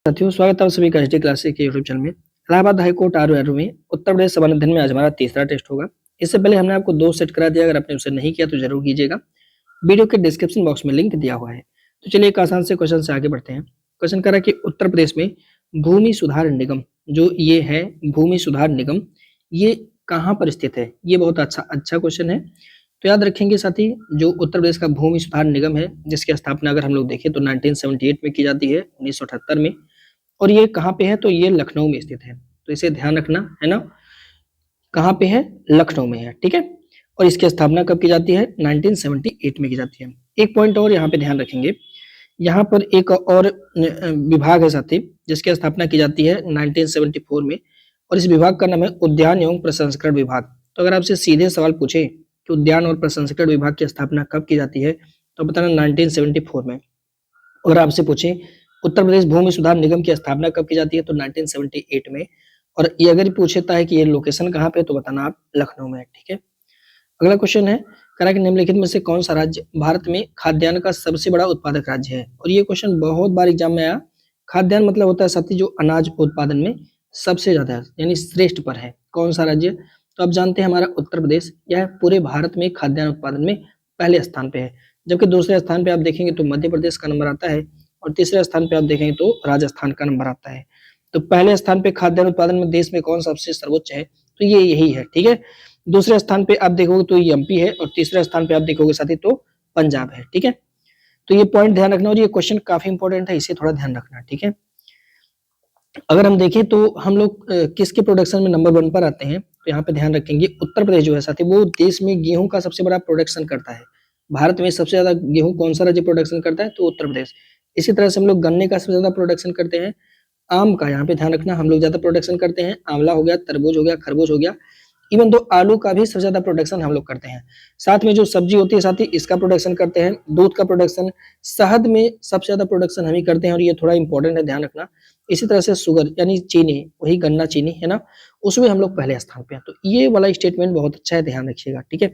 साथियों, स्वागत है आप सभी का एचडी क्लासेस के यूट्यूब चैनल में। इलाहाबाद हाईकोर्ट आरओ में उत्तर प्रदेश समान अध्ययन में आज हमारा तीसरा टेस्ट होगा। इससे पहले हमने आपको 2 सेट करा दिया, अगर आपने उसे नहीं किया तो जरूर कीजिएगा। वीडियो के डिस्क्रिप्शन बॉक्स में लिंक दिया हुआ है। तो चलिए एक आसान से क्वेश्चन से आगे बढ़ते हैं। क्वेश्चन कह रहा है कि उत्तर प्रदेश में भूमि सुधार निगम जो ये है, भूमि सुधार निगम ये कहाँ पर स्थित है? ये बहुत अच्छा क्वेश्चन है। तो याद रखेंगे साथी, जो उत्तर प्रदेश का भूमि सुधार निगम है, जिसकी स्थापना अगर हम लोग देखें तो 1978 में की जाती है, 1978 में। और ये कहाँ पे है? तो ये लखनऊ में स्थित है। तो इसे ध्यान रखना है ना, कहाँ पे है? लखनऊ में है, ठीक है। और इसकी स्थापना कब की जाती है? 1978 में की जाती है। एक पॉइंट और यहाँ पे ध्यान रखेंगे, यहाँ पर एक और विभाग है साथी, जिसकी स्थापना की जाती है 1974 में, और इस विभाग का नाम है उद्यान एवं प्रसंस्करण विभाग। तो अगर आपसे सीधे सवाल पूछे कि उद्यान और प्रसंस्करण विभाग की स्थापना कब की जाती है, तो बताना 1974 में। अगर आपसे पूछे उत्तर प्रदेश भूमि सुधार निगम की स्थापना कब की जाती है, तो 1978 में। और ये अगर पूछता है कि ये लोकेशन कहाँ पे, तो बताना आप लखनऊ में है, ठीक है। अगला क्वेश्चन है, करा कि निम्नलिखित में से कौन सा राज्य भारत में खाद्यान्न का सबसे बड़ा उत्पादक राज्य है? और ये क्वेश्चन बहुत बार एग्जाम में आया। खाद्यान्न मतलब होता है साथी जो अनाज उत्पादन में सबसे ज्यादा यानी श्रेष्ठ पर है। कौन सा राज्य? तो आप जानते हैं हमारा उत्तर प्रदेश यह पूरे भारत में खाद्यान्न उत्पादन में पहले स्थान पे है। जबकि दूसरे स्थान पे आप देखेंगे तो मध्य प्रदेश का नंबर आता है, और तीसरे स्थान पे आप देखेंगे तो राजस्थान का नंबर आता है। तो पहले स्थान पे खाद्यान्न उत्पादन में देश में कौन सबसे सर्वोच्च है? तो ये यही है, ठीक है। दूसरे स्थान पे आप देखोगे तो ये एमपी है, और तीसरे स्थान पे आप देखोगे साथी तो पंजाब है, ठीक है। तो ये पॉइंट ध्यान रखना, और ये क्वेश्चन काफी इंपॉर्टेंट है, इसे थोड़ा ध्यान रखना, ठीक है। अगर हम देखें तो हम लोग किसके प्रोडक्शन में नंबर 1 पर आते हैं, तो यहाँ पे ध्यान रखेंगे उत्तर प्रदेश जो है साथी वो देश में गेहूं का सबसे बड़ा प्रोडक्शन करता है। भारत में सबसे ज्यादा गेहूं कौन सा राज्य प्रोडक्शन करता है? तो उत्तर प्रदेश। इसी तरह से हम लोग गन्ने का सबसे ज्यादा प्रोडक्शन करते हैं। आम का यहाँ पे ध्यान रखना, हम लोग ज्यादा प्रोडक्शन करते हैं। आंवला हो गया, तरबूज हो गया, खरबूज हो गया। इवन तो आलू का भी सबसे ज्यादा प्रोडक्शन हम लोग करते हैं। साथ में जो सब्जी होती है साथ ही इसका प्रोडक्शन करते हैं। दूध का प्रोडक्शन, शहद में सबसे ज्यादा प्रोडक्शन हम ही करते हैं, और ये थोड़ा इंपॉर्टेंट है, ध्यान रखना। इसी तरह से शुगर यानी चीनी, वही गन्ना चीनी है ना, उसमें हम लोग पहले स्थान पे हैं। तो ये वाला स्टेटमेंट बहुत अच्छा है, ध्यान रखिएगा, ठीक है।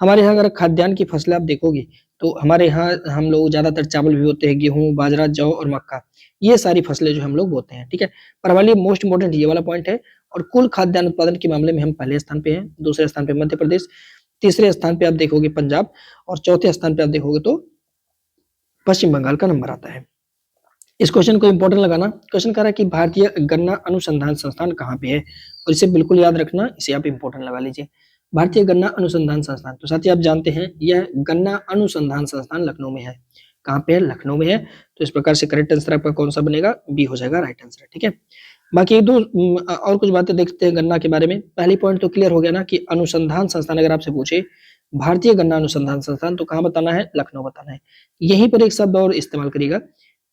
हमारे यहाँ अगर खाद्यान्न की फसलें आप देखोगे तो हमारे यहाँ हम लोग ज्यादातर चावल भी बोते हैं, गेहूं, बाजरा, जौ और मक्का, ये सारी फसलें जो हम लोग बोते हैं, ठीक है। पर हमारे लिए मोस्ट इंपोर्टेंट ये वाला पॉइंट है। और कुल खाद्यान्न उत्पादन के मामले में हम पहले स्थान पे हैं, दूसरे स्थान पे मध्य प्रदेश, तीसरे स्थान पे आप देखोगे पंजाब, और चौथे स्थान पे आप देखोगे तो पश्चिम बंगाल का नंबर आता है। इस क्वेश्चन को इंपॉर्टेंट लगाना। क्वेश्चन कह रहा है कि भारतीय गन्ना अनुसंधान संस्थान कहाँ पे है, और इसे बिल्कुल याद रखना, इसे आप इंपॉर्टेंट लगा लीजिए। भारतीय गन्ना अनुसंधान संस्थान, तो साथ ही आप जानते हैं यह गन्ना अनुसंधान संस्थान लखनऊ में है। कहाँ पे है? लखनऊ में है। तो इस प्रकार से करेक्ट आंसर आपका कौन सा बनेगा? बी हो जाएगा राइट आंसर, ठीक है। बाकी एक दो और कुछ बातें देखते हैं गन्ना के बारे में। पहली पॉइंट तो क्लियर हो गया ना कि अनुसंधान संस्थान अगर आपसे पूछे भारतीय गन्ना अनुसंधान संस्थान, तो कहाँ बताना है? लखनऊ बताना है। यहीं पर एक शब्द और इस्तेमाल करिएगा,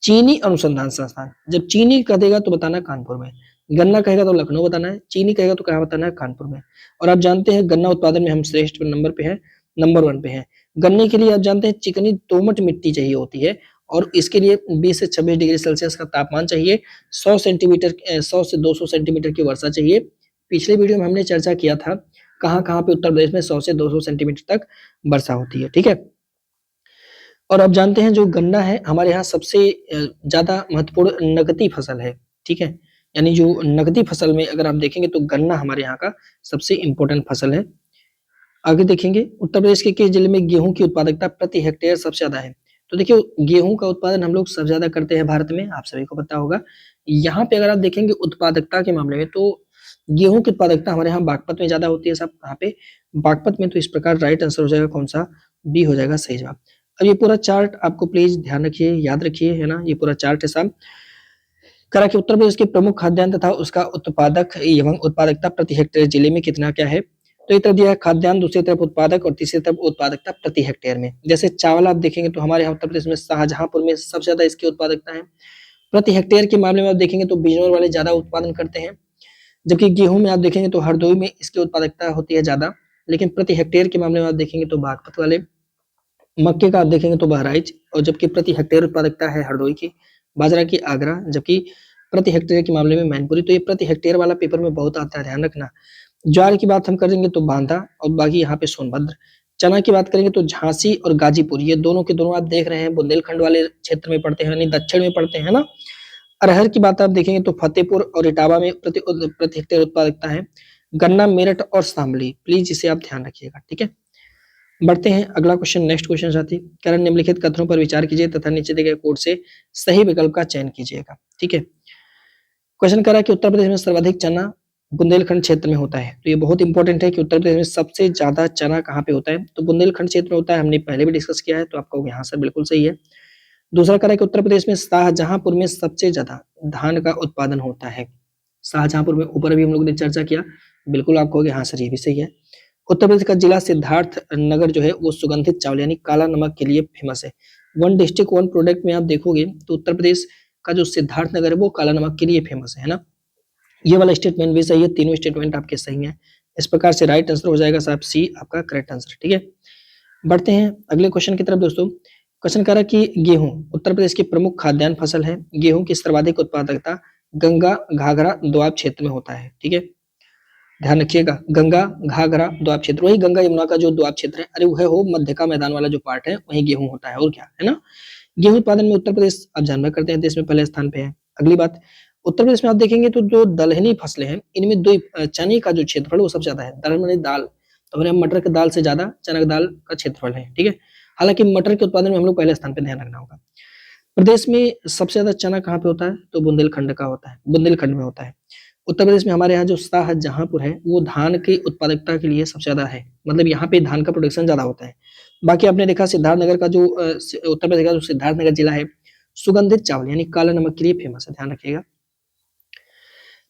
चीनी अनुसंधान संस्थान। जब चीनी कह देगा तो बताना कानपुर में, गन्ना कहेगा तो लखनऊ बताना है, चीनी कहेगा तो कहाँ बताना है? कानपुर में। और आप जानते हैं गन्ना उत्पादन में हम श्रेष्ठ नंबर पे हैं, नंबर 1 पे हैं। गन्ने के लिए आप जानते हैं चिकनी दोमट मिट्टी चाहिए होती है, और इसके लिए 20 से 26 डिग्री सेल्सियस का तापमान चाहिए, 100 सेंटीमीटर 100 से 200 सेंटीमीटर की वर्षा चाहिए। पिछले वीडियो में हमने चर्चा किया था कहाँ-कहाँ पे उत्तर प्रदेश में 100 से 200 सेंटीमीटर तक वर्षा होती है, ठीक है। और आप जानते हैं जो गन्ना है हमारे यहाँ सबसे ज्यादा महत्वपूर्ण नकदी फसल है, ठीक है। यानी जो नकदी फसल में अगर आप देखेंगे तो गन्ना हमारे यहाँ का सबसे इम्पोर्टेंट फसल है। आगे देखेंगे उत्तर प्रदेश के किस जिले में गेहूं की उत्पादकता प्रति हेक्टेयर सबसे ज्यादा है? तो देखिए गेहूं का उत्पादन हम लोग सबसे ज्यादा करते हैं भारत में, आप सभी को पता होगा। यहाँ पे अगर आप देखेंगे उत्पादकता के मामले में तो गेहूं की उत्पादकता हमारे यहाँ बागपत में ज्यादा होती है साहब। कहाँ पे? बागपत में। तो इस प्रकार राइट आंसर हो जाएगा कौन सा? बी हो जाएगा सही जवाब। अब ये पूरा चार्ट आपको प्लीज ध्यान रखिए, याद रखिए, है ना। ये पूरा चार्ट है साहब। करा कि उत्तर प्रदेश के प्रमुख खाद्यान्न तथा उसका उत्पादक एवं उत्पादकता प्रति हेक्टेयर जिले में कितना क्या है? तो एक तरफ दिया है खाद्यान्न, दूसरी तरफ उत्पादक, और तीसरी तरफ उत्पादकता प्रति हेक्टेयर में। जैसे चावल आप देखेंगे तो हमारे यहाँ उत्तर प्रदेश में शाहजहांपुर में सबसे ज्यादा इसकी उत्पादकता है। प्रति हेक्टेयर के मामले में आप देखेंगे तो बिजनौर वाले ज्यादा उत्पादन करते हैं। जबकि गेहूं में आप देखेंगे तो हरदोई में इसकी उत्पादकता होती है ज्यादा। लेकिन प्रति हेक्टेयर के मामले में आप देखेंगे तो बागपत वाले, मक्के का आप देखेंगे तो बहराइच, और जबकि प्रति हेक्टेयर उत्पादकता है हरदोई की, बाजरा की आगरा, जबकि प्रति हेक्टेयर के मामले में मैनपुरी। तो ये प्रति हेक्टेयर वाला पेपर में बहुत आता है, ध्यान रखना। ज्वार की बात हम करेंगे तो बांदा, और बाकी यहाँ पे सोनभद्र। चना की बात करेंगे तो झांसी और गाजीपुर, ये दोनों के दोनों आप देख रहे हैं बुंदेलखंड वाले क्षेत्र में पड़ते हैं, यानी दक्षिण में पड़ते हैं ना। अरहर की बात आप देखेंगे तो फतेहपुर और इटावा में प्रति हेक्टेयर उत्पादकता है। गन्ना मेरठ और शामली, प्लीज इसे आप ध्यान रखिएगा, ठीक है। बढ़ते हैं अगला क्वेश्चन, नेक्स्ट क्वेश्चन साथी, कह रहे निम्नलिखित कथनों पर विचार कीजिए तथा नीचे दिए गए कोड से सही विकल्प का चयन कीजिएगा, ठीक है। क्वेश्चन कह रहा है कि उत्तर प्रदेश में सर्वाधिक चना बुंदेलखंड क्षेत्र में होता है। तो ये बहुत इंपॉर्टेंट है कि उत्तर प्रदेश में सबसे ज्यादा चना कहाँ पे होता है, तो बुंदेलखंड क्षेत्र में होता है। हमने पहले भी डिस्कस किया है, तो आपका यहाँ सर बिल्कुल सही है। दूसरा कह रहा है कि उत्तर प्रदेश में शाहजहांपुर में सबसे ज्यादा धान का उत्पादन होता है। शाहजहांपुर में ऊपर भी हम लोग ने चर्चा किया, बिल्कुल आप कहोगे हाँ सर ये भी सही है। उत्तर प्रदेश का जिला सिद्धार्थ नगर जो है वो सुगंधित चावल यानी काला नमक के लिए फेमस है। वन डिस्ट्रिक्ट वन प्रोडक्ट में आप देखोगे तो उत्तर प्रदेश का जो सिद्धार्थ नगर है वो काला नमक के लिए फेमस है ना। ये वाला स्टेटमेंट भी सही है, तीनों स्टेटमेंट आपके सही हैं। इस प्रकार से राइट आंसर हो जाएगा साहब सी आपका करेक्ट आंसर, ठीक है। बढ़ते हैं अगले क्वेश्चन की तरफ दोस्तों। क्वेश्चन कह रहा है कि गेहूं उत्तर प्रदेश की प्रमुख खाद्यान्न फसल है। गेहूं की सर्वाधिक उत्पादकता गंगा घाघरा दोआब क्षेत्र में होता है, ठीक है। ध्यान रखिएगा, गंगा घाघरा दोआब क्षेत्र, वही गंगा यमुना का जो दोआब क्षेत्र है, अरे वह हो मध्य का मैदान वाला जो पार्ट है वही गेहूं होता है, और क्या है ना। गेहूं उत्पादन में उत्तर प्रदेश आप जानना करते हैं देश में पहले स्थान पे है। अगली बात, उत्तर प्रदेश में आप देखेंगे तो जो दलहनी फसलें हैं इनमें दो चने का जो क्षेत्रफल वो सबसे ज्यादा है। दलहन माने दाल, तो हमारे मटर के दाल से ज्यादा चना की दाल का क्षेत्रफल है, ठीक है। हालांकि मटर के उत्पादन में हम लोग पहले स्थान पे ध्यान रखना होगा। प्रदेश में सबसे ज्यादा चना कहाँ पे होता है, तो बुंदेलखंड का होता है, बुंदेलखंड में होता है। उत्तर प्रदेश में हमारे यहाँ जो शाहजहांपुर है वो धान की उत्पादकता के लिए सबसे ज्यादा है, मतलब यहाँ पे धान का प्रोडक्शन ज्यादा होता है। बाकी आपने देखा सिद्धार्थनगर का जो उत्तर प्रदेश का जो सिद्धार्थनगर जिला है सुगंधित चावल यानी काला नमक के लिए फेमस है, ध्यान रखिएगा।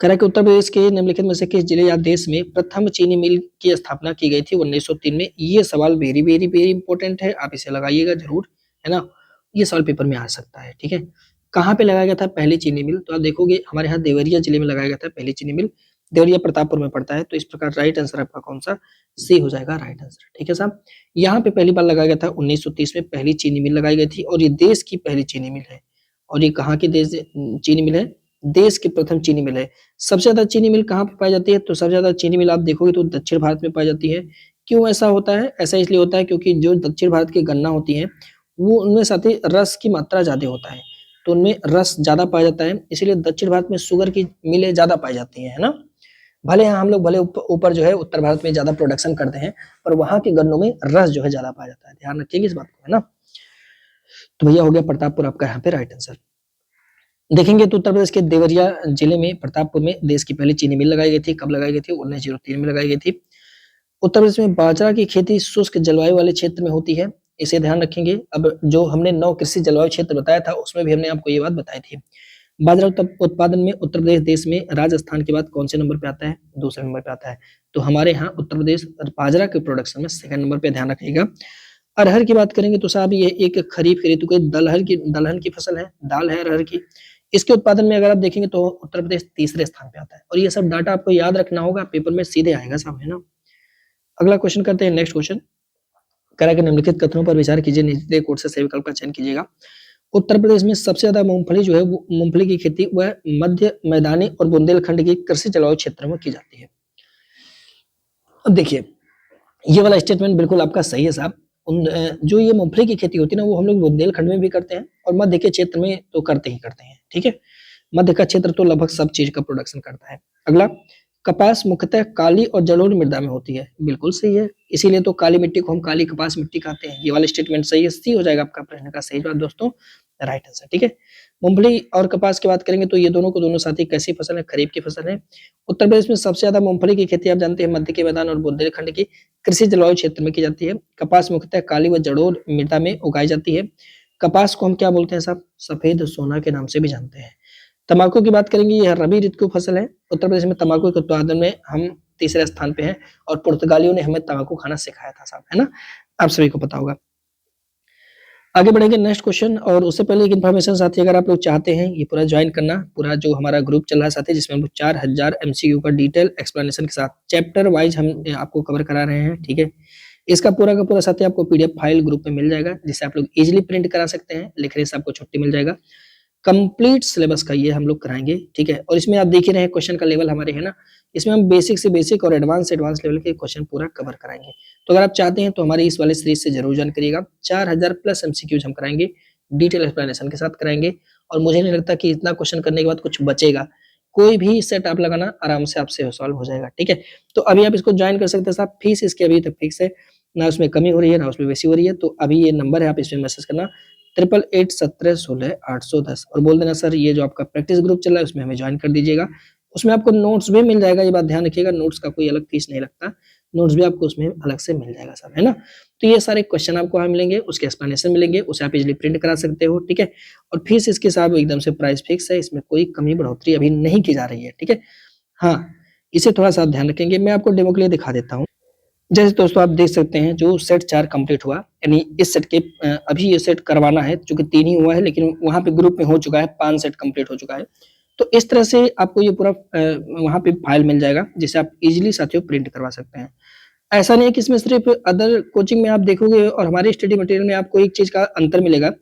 कह रहा है कि उत्तर प्रदेश के निम्नलिखित में से किस जिले या देश में प्रथम चीनी मिल की स्थापना की गई थी 1903 में। ये सवाल वेरी वेरी वेरी इंपॉर्टेंट है, आप इसे लगाइएगा जरूर, है ना। ये सवाल पेपर में आ सकता है, ठीक है। कहाँ पे लगाया गया था पहली चीनी मिल, तो आप देखोगे हमारे यहाँ देवरिया जिले में लगाया गया था पहली चीनी मिल। देवरिया प्रतापपुर में पड़ता है, तो इस प्रकार राइट आंसर आपका कौन सा, सी हो जाएगा राइट आंसर, ठीक है साहब। यहाँ पे पहली बार लगाया गया था 1930 में पहली चीनी मिल लगाई गई थी, और ये देश की पहली चीनी मिल है। और ये कहाँ की देश चीनी मिल है, देश की प्रथम चीनी मिल है। सबसे ज्यादा चीनी मिल कहाँ पे पाई जाती है, तो सबसे ज्यादा चीनी मिल आप देखोगे तो दक्षिण भारत में पाई जाती है। क्यों ऐसा होता है, ऐसा इसलिए होता है क्योंकि जो दक्षिण भारत की गन्ना होती है वो उनमें साथ ही रस की मात्रा ज्यादा होता है, तो उनमें रस ज्यादा पाया जाता है, इसलिए दक्षिण भारत में शुगर की मिलें ज्यादा पाई जाती है ना। भले यहाँ हम लोग भले ऊपर जो है उत्तर भारत में ज्यादा प्रोडक्शन करते हैं, पर वहां के गन्नों में रस जो है ज्यादा पाया जाता है, ध्यान रखिएगा इस बात को, है ना। तो भैया हो गया प्रतापपुर आपका यहाँ पे राइट आंसर। देखेंगे तो उत्तर प्रदेश के देवरिया जिले में प्रतापपुर में देश की पहली चीनी मिल लगाई गई थी। कब लगाई गई थी, 1903 में लगाई गई थी। उत्तर प्रदेश में बाजरा की खेती शुष्क जलवायु वाले क्षेत्र में होती है, इसे ध्यान रखेंगे। अब जो हमने 9 कृषि जलवायु क्षेत्र बताया था उसमें भी हमने आपको ये बात बताई थी। बाजरा उत्पादन में उत्तर प्रदेश देश में राजस्थान के बाद कौन से नंबर पे आता है, दूसरे नंबर पे आता है। तो हमारे यहाँ उत्तर प्रदेश बाजरा के प्रोडक्शन में सेकंड नंबर पे, ध्यान रखिएगा। अरहर की बात करेंगे तो साहब ये एक खरीफ ऋतु के दलहन की फसल है, दाल है अरहर की। इसके उत्पादन में अगर आप देखेंगे तो उत्तर प्रदेश तीसरे स्थान पे आता है, और ये सब डाटा आपको याद रखना होगा, पेपर में सीधे आएगा साहब, है ना। अगला क्वेश्चन करते हैं, नेक्स्ट क्वेश्चन कह रहा है कि निम्नलिखित कथनों पर विचार कीजिए, नीचे कोड से सही विकल्प का चयन कीजिएगा। उत्तर प्रदेश में सबसे ज्यादा मूंगफली जो है वो मूंगफली की खेती वह मध्य मैदानी और बुंदेलखंड की कृषि जलवायु क्षेत्र में की जाती है। अब देखिए ये वाला स्टेटमेंट बिल्कुल आपका सही है साहब। जो ये मूंगफली की खेती होती है ना वो हम लोग बुंदेलखंड में भी करते हैं और मध्य के क्षेत्र में तो करते ही करते हैं, ठीक है। मध्य का क्षेत्र तो लगभग सब चीज का प्रोडक्शन करता है। अगला, कपास मुख्यतः काली और जलोढ़ मृदा में होती है, बिल्कुल सही है, इसीलिए तो काली मिट्टी को हम काली कपास मिट्टी कहते हैं। ये वाला स्टेटमेंट सही है, सी हो जाएगा आपका प्रश्न का सही जवाब दोस्तों, राइट आंसर, ठीक है। मूंगफली और कपास की बात करेंगे तो ये दोनों को दोनों साथी कैसी फसल है, खरीफ की फसल है। उत्तर प्रदेश में सबसे ज्यादा मूंगफली की खेती आप जानते हैं मध्य के मैदान और बुंदेलखंड की कृषि जलवायु क्षेत्र में की जाती है। कपास मुख्यतः काली व जलोढ़ मृदा में उगाई जाती है। कपास को हम क्या बोलते हैं साहब, सफेद सोना के नाम से भी जानते हैं। तंबाकू की बात करेंगे, यह रबी ऋतु की फसल है। उत्तर प्रदेश में तंबाकू के उत्पादन में हम तीसरे स्थान पे हैं, और पुर्तगालियों ने हमें तंबाकू खाना सिखाया था साहब, है ना, आप सभी को पता होगा। आगे बढ़ेंगे नेक्स्ट क्वेश्चन, और उससे पहले एक इन्फॉर्मेशन साथी, अगर आप लोग चाहते हैं ये पूरा ज्वाइन करना, पूरा जो हमारा ग्रुप चल रहा है साथी जिसमें हम 4000 MCQ का डिटेल एक्सप्लेनेशन के साथ चैप्टर वाइज हम आपको कवर करा रहे हैं, ठीक है। इसका पूरा का पूरा साथी आपको PDF फाइल ग्रुप में मिल जाएगा, जिसे आप लोग इजिली प्रिंट करा सकते हैं, लिखने से आपको छुट्टी मिल जाएगा। कंप्लीट सिलेबस का ये हम लोग कराएंगे, ठीक है। और इसमें आप देख ही रहे हैं क्वेश्चन का लेवल हमारे, है ना, इसमें हम बेसिक से बेसिक और एडवांस लेवल के क्वेश्चन पूरा कवर कराएंगे। तो अगर आप चाहते हैं तो हमारे इस वाले सीरीज से जरूर ज्वाइन करिएगा। 4000 प्लस MCQs हम कराएंगे, डिटेल एक्सप्लेनेशन के साथ कराएंगे और मुझे नहीं लगता कि इतना क्वेश्चन करने के बाद कुछ बचेगा। कोई भी सेट आप लगाना आराम से आपसे सॉल्व हो जाएगा, ठीक है। तो अभी आप इसको ज्वाइन कर सकते हैं साहब। फीस इसकी अभी तक फिक्स है, ना उसमें कमी हो रही है ना उसमें बेसी हो रही है। तो अभी ये नंबर है, आप इसमें मैसेज करना 8881716810 और बोल देना सर ये जो आपका प्रैक्टिस ग्रुप चल रहा है उसमें हमें ज्वाइन कर दीजिएगा। उसमें आपको नोट्स भी मिल जाएगा, ये बात ध्यान रखिएगा, नोट्स का कोई अलग फीस नहीं लगता, नोट्स भी आपको उसमें अलग से मिल जाएगा साहब, है ना। तो ये सारे क्वेश्चन आपको वहाँ मिलेंगे, उसके एक्सप्लेनेशन मिलेंगे, उसे आप इजीली प्रिंट करा सकते हो, ठीक है। और फीस इसके साथ एकदम से प्राइस फिक्स है, इसमें कोई कमी बढ़ोतरी अभी नहीं की जा रही है, ठीक है। हाँ, इसे थोड़ा-सा आप ध्यान रखेंगे। मैं आपको डेमो के लिए दिखा देता हूँ। जैसे दोस्तों आप देख सकते हैं जो सेट 4 कंप्लीट हुआ, यानी इस सेट के अभी ये सेट करवाना है, चूँकि 3 ही हुआ है लेकिन वहाँ पे ग्रुप में हो चुका है, 5 सेट कंप्लीट हो चुका है। तो इस तरह से आपको ये पूरा वहाँ पे फाइल मिल जाएगा, जिसे आप इज़िली साथियों प्रिंट करवा सकते हैं। ऐसा नहीं है कि इसमें सिर्फ़ अदर कोचिंग में आप देखोगे और हमारे स्टडी मटेरियल में आपको एक चीज़ का अंतर मिलेगा।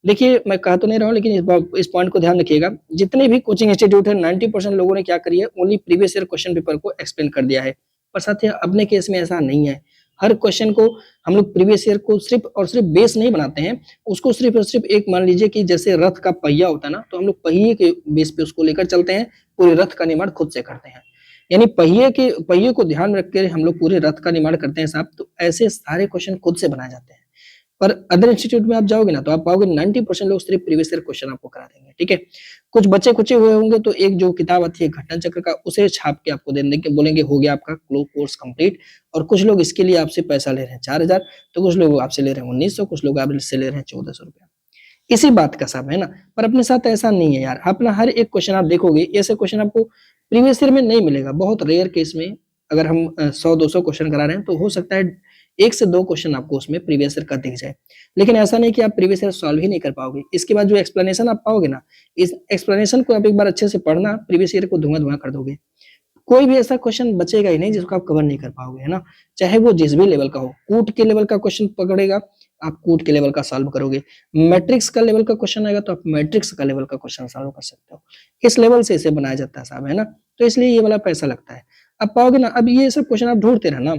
देखिए, मैं कह तो नहीं रहा हूँ लेकिन इस पॉइंट को ध्यान रखिएगा, जितने भी कोचिंग इंस्टीट्यूट है 90% लोगों ने क्या करी है, only previous year question paper को एक्सप्लेन कर दिया है। पर साथियों अपने केस में ऐसा नहीं है। हर क्वेश्चन को हम लोग प्रीवियस ईयर को सिर्फ़ और सिर्फ़ बेस नहीं बनाते हैं, उसको सिर्फ़ और सिर्फ़ एक मान लीजिए कि जैसे रथ का पहिया होता है ना, तो हम लोग पहिए के बेस पे उसको लेकर चलते हैं, पूरे रथ का निर्माण खुद से करते हैं। यानी पहिए को ध्यान में रख के हम लोग पूरे रथ का निर्माण करते हैं साहब, तो ऐसे सारे क्वेश्चन खुद से बनाए जाते हैं। पर अदर इंस्टीट्यूट में आप जाओगे ना, तो आप पाओगे 90% लोग सिर्फ प्रीवियस ईयर क्वेश्चन आपको करा देंगे, ठीक है। कुछ बचे-खुचे हुए होंगे तो एक जो किताब आती है घटना चक्र का, उसे छाप के आपको दे देंगे, बोलेंगे हो गया आपका कोर्स कंप्लीट। और कुछ लोग इसके लिए आपसे पैसा ले रहे हैं 4000, तो कुछ लोग आपसे ले रहे हैं 1900, कुछ लोग आपसे ले रहे हैं 1400 रुपया। इसी बात का सब है ना, पर अपने साथ ऐसा नहीं है यार। अपना हर एक क्वेश्चन आप देखोगे, ऐसे क्वेश्चन आपको प्रीवियस ईयर में नहीं मिलेगा। बहुत रेयर केस में अगर हम 100-200 क्वेश्चन करा रहे हैं, तो हो सकता है 1 से 2 क्वेश्चन आपको उसमें प्रीवियस ईयर का दिख जाए। लेकिन ऐसा नहीं कि आप प्रीवियस ईयर सॉल्व ही नहीं कर पाओगे। इसके बाद जो एक्सप्लेनेशन आप पाओगे ना, इस एक्सप्लेनेशन को आप एक बार अच्छे से पढ़ना, प्रीवियस ईयर को धुआँ-धुआँ कर दोगे। कोई भी ऐसा क्वेश्चन बचेगा ही नहीं जिसको आप कवर नहीं कर पाओगे, है ना? चाहे वो जिस भी लेवल का हो, कूट के लेवल का क्वेश्चन पकड़ेगा, आप कूट के लेवल का सॉल्व करोगे। मैट्रिक्स का लेवल का क्वेश्चन आएगा तो आप मैट्रिक्स का लेवल का क्वेश्चन सॉल्व कर सकते हो। इस लेवल से इसे बनाया जाता है साहब, है ना? तो इसलिए ये वाला पैसा लगता है। आप पाओगे ना, अब ये सब क्वेश्चन आप ढूँढते रहना,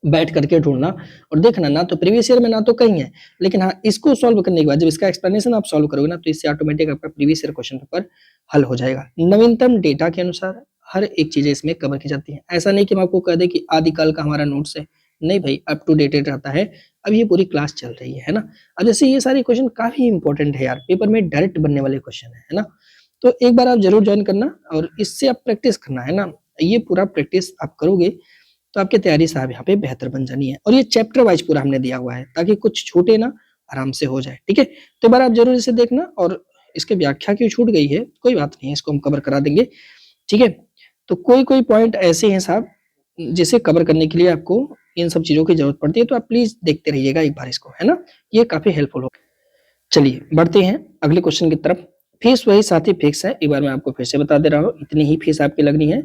बैठ करके ढूँढना और देखना, ना तो प्रीवियस ईयर में ना तो कहीं है। लेकिन हाँ, इसको सॉल्व करने के बाद जब इसका एक्सप्लेनेशन आप सॉल्व करोगे ना, तो इससे ऑटोमेटिक आपका प्रीवियस ईयर क्वेश्चन पेपर हल हो जाएगा। नवीनतम डेटा के अनुसार हर एक चीज़ें इसमें कवर की जाती हैं। ऐसा नहीं कि हम आपको कह दें कि आदिकाल का हमारा नोट्स है। नहीं भाई, अप टू डेटेड रहता है। अब ये पूरी क्लास चल रही है ना? अब जैसे ये सारे क्वेश्चन काफ़ी इंपॉर्टेंट है यार, पेपर में डायरेक्ट बनने वाले क्वेश्चन है ना? तो एक बार आप ज़रूर जॉइन करना और इससे आप प्रैक्टिस करना, है ना? ये पूरा प्रैक्टिस आप करोगे तो आपकी तैयारी साहब यहाँ पे बेहतर बन जानी है। और ये चैप्टर वाइज़ पूरा हमने दिया हुआ है ताकि कुछ छूटे ना, आराम से हो जाए, ठीक है? तो एक बार आप ज़रूर इसे देखना। और इसकी व्याख्या क्यों छूट गई है, कोई बात नहीं है, इसको हम कवर करा देंगे, ठीक है? तो कोई-कोई पॉइंट ऐसे हैं साहब, जिसे कवर करने के लिए आपको इन सब चीज़ों की ज़रूरत पड़ती है, तो आप प्लीज़ देखते रहिएगा एक बार इसको, है ना? ये काफ़ी हेल्पफुल होगा। चलिए बढ़ते हैं अगले क्वेश्चन की तरफ। फीस वही साथ ही फिक्स है, एक बार मैं आपको फिर से बता दे रहा हूँ, इतनी ही फीस आपकी लगनी है।